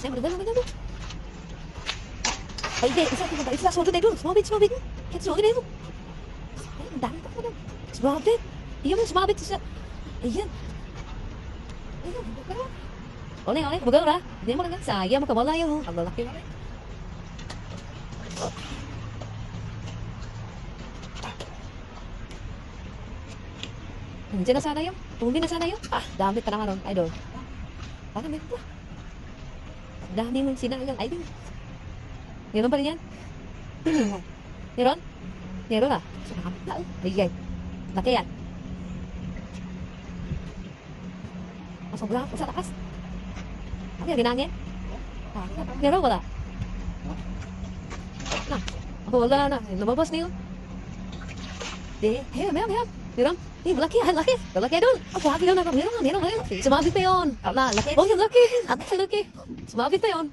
Saya bener-bener tuh. Ay, hindi. Isa. Sumabit tayo dun. Sumabit. Kahit sumabit tayo. Ay, ang dami pa naman. Sumabit. Iyan mo, sumabit siya. Ayan. Oleh. Bugang ra. Hindi mo lang. Sayang mo kamala yun. Ang lalaki na rin. Nandiyan na sana yun. Tumuli na sana yun. Ah, dami pa naman nun. Idol. Parang may ito. Dami mong sinangang. Idol. Meron pa rin yan? Meron? Meron ah. Ay. Laki yan. Sobrang sa taas. Ano yung ginangin? Meron wala? Na. Wala na. Lumabas na yun. Di. Meron. Meron. Laki. Laki doon. Laki doon. Meron. Sumabit pa yun. Laki. Oh, yung laki. Laki. Sumabit pa yun.